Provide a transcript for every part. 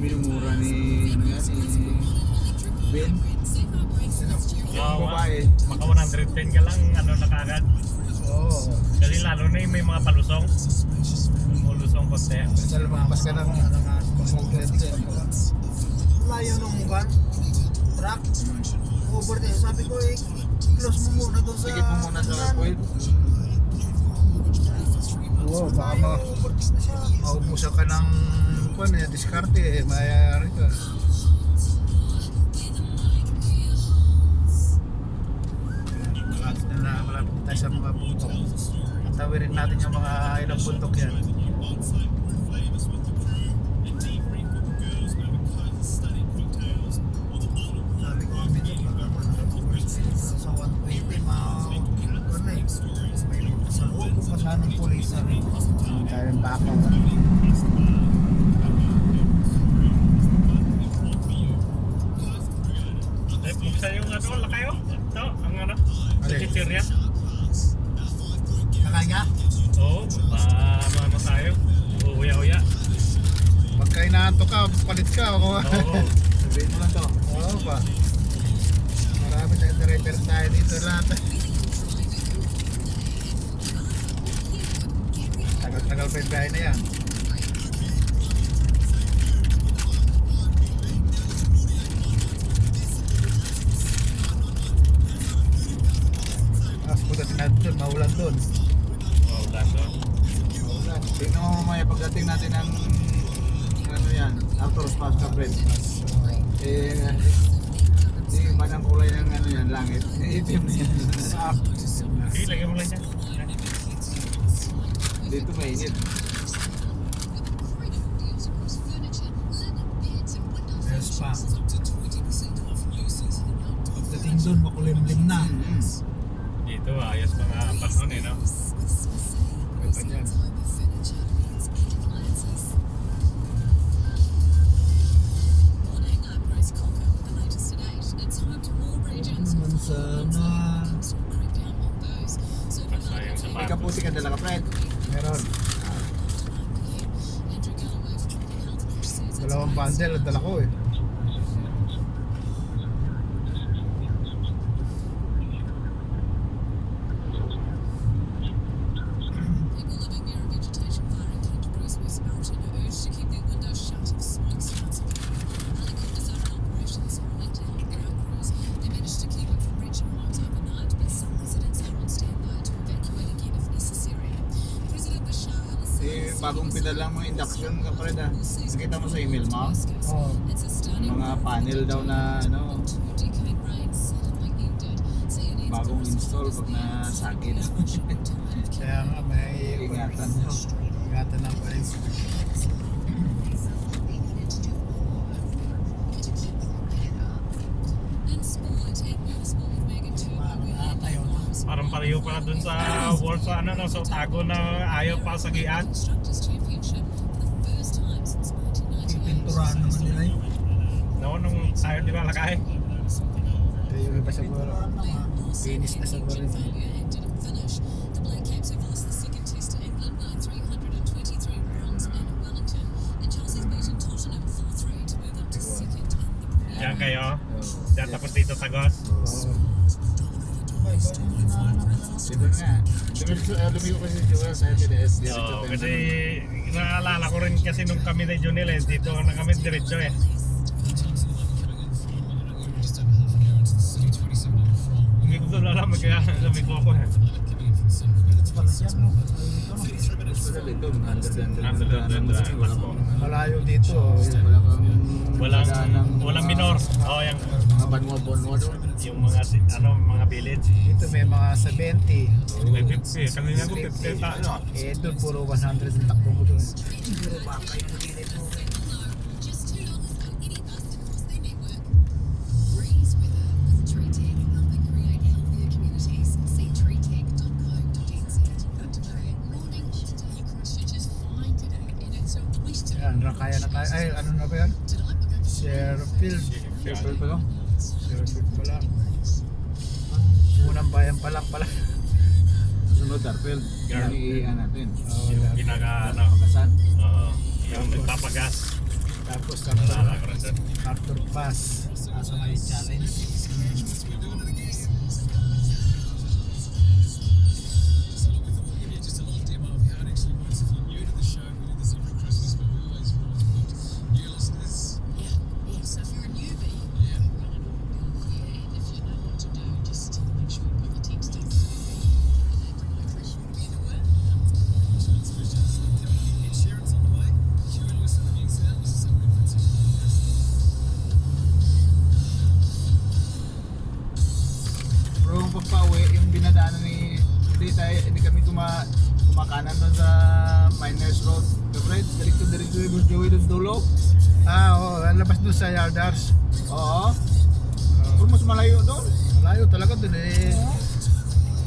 minumura ni ano yan, ni Ben. Oo, Babae. maka 110 ka lang, ano na kagad. Oo. Kasi lalo na yung may mga palusong. Mulusong konti. Basta lumampas ka ng pag-magkredit. Layo nung mukan. Truck. Overtake. Sabi ko close mo muna doon sa... Sige po muna sa point. Oo, baka overtake na siya. maubusan ka ng diskarte, mayayari ka. Malapit tayo sa mga bundok. Tawirin natin yung mga ilang bundok yan. Sabi ko kami doon. Sa 120, may pasalubong pa siya ng pulis. Tayo ng bakaw. Buksan yung ano, lakayo. Ito, ang ano. Alin? Chichirya. Nakanya? Oo, ano tayo. Uya-uya. Pagka inaanto ka, palit ka. Oo. Sabihin mo lang to. Oo ba? Marami tayong driver tayo dito lahat. Tagal-tagal pa yung biyahe na yan. Punta natin doon, maulan doon. Oo, laso. Maulan. Tingnan mo mamaya pagdating natin ng ano yan, Arthur's Pasta Bread. Hindi ba ng kulay ng ano yan, langit? Itim na yan. Okay, lagyan mo lang dyan. Dito mainit. Yes pa. Pagdating doon, makulimlim na. Dito, ayos mga panahon eh, no? Kaya pa dyan. Naman sana. Sayang sa May mapa. kaputi ka dala ka, Fred? Meron. Dalawang bundle at dala ko eh. Bagong pinadala mo induction ka, Fred ah. Nakita mo sa email mo? Oh. Mga panel daw na ano, bagong install pag nasagin. Kaya nga may Ingatan daw. ingatan na pa rin. Tayo na. Parang pareho pala dun sa world sa ano, no? So tago na ayaw pa sa giat. Pipinturahan naman nila yun. No, nung tayo di ba lakay? Kaya yung iba siguro, finish na siguro rin. Diyan kayo. Diyan tapos dito sa Gos. Dito nga. Lumigo kasi si Joel sa FDS. Oo, kasi naalala ko rin kasi nung kami na Junil eh, dito na kami diretso eh. Hindi ko doon alam, kaya sabi ko ako eh. Malayo dito. Walang minor. Oo, yung Mga banwa-banwa doon. yung mga mga village. Dito may mga 70. May 50, kami nga ko 50 ano. Eh doon puro 100 ang takbo mo doon. Siguro baka yung nilid mo. Yan, kaya na tayo. Ay, ano na ba yan? Sherfield. Sherfield pa lang? Sherfield pala. Unang bayan pa lang pala. Sunod, Darfield. Yan, iiyan natin. Yung ginaga ano. Pagkasan. Oo, yung nagpapagas. Tapos Naalala ko rin doon. Arthur Pass. Kaso may challenge. Bro, yung pagpa-uwi, yung binadaanan ni hindi kami kumakanan doon sa Miners Road. Gabriel, diretso yung Joey doon dulo. Oo, labas doon sa Yardars. Oo. Kung mas malayo doon. Malayo talaga doon eh.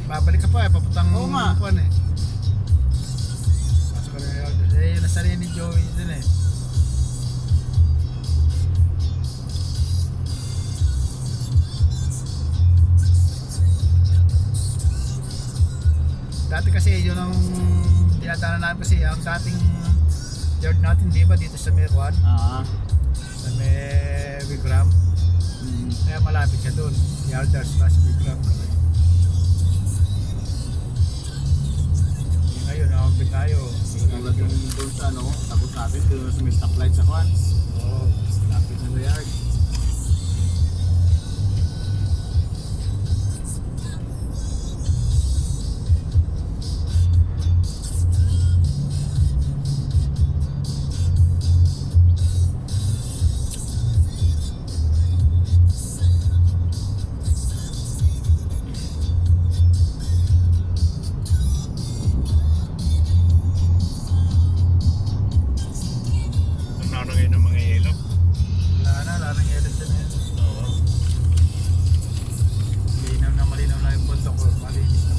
Babalik ka pa eh, papuntang Oo nga. Bukuan eh. Pasok ka na Yardars. Eh, nasari ni Joey doon eh. Dati kasi yun ang tinatana namin kasi ang dating yard natin di ba dito sa Meruan, sa may Wigram. Kaya malapit siya doon, Yardars plus Wigram. Ngayon, nakakabit tayo. Tulad yung doon sa ano, tapos natin doon sa may stoplight sa Juan. Oo. Lapit na sa yard. Ang nauna ngayon ng mga yelo. Wala nang edit na yun. Oo. Malinaw na yung punto ko. Malinis na.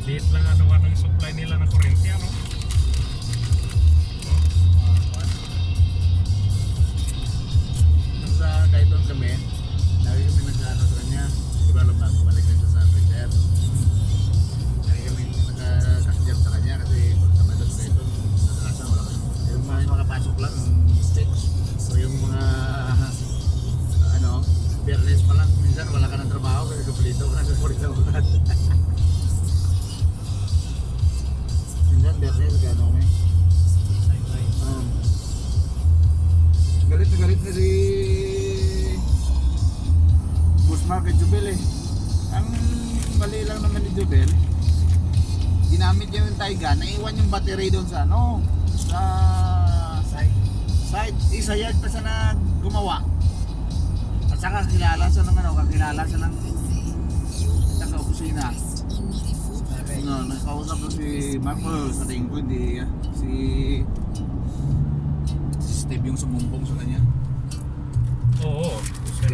Liit lang ano ng supply nila ng kuryente, ano? Nung sa kahit doon kami, lagi kami nag-ano sa kanya. Diba alam na, bumalik na siya sa repair. Lagi kami nagkakasidyan sa kanya kasi pag sa medal sa ito, nadalasan wala kami. Yung mga makapasok lang, sticks. So yung mga, ano, fairness pa lang. Minsan wala ka ng trabaho kasi kapalito ka na sa pulis na ulat. Minsan fairness, gano'n kami. Galit na si Busmar kay Jubel eh. Ang mali lang naman ni Jubel, ginamit niya yung Tayga, naiwan yung battery doon sa ano, sa side. Isa yard pa siya na gumawa. At saka kakilala siya ng taga-opisina. No, nakausap ko si Marco sa tingin ko, hindi si Steve yung sumumpong sa kanya. Oo.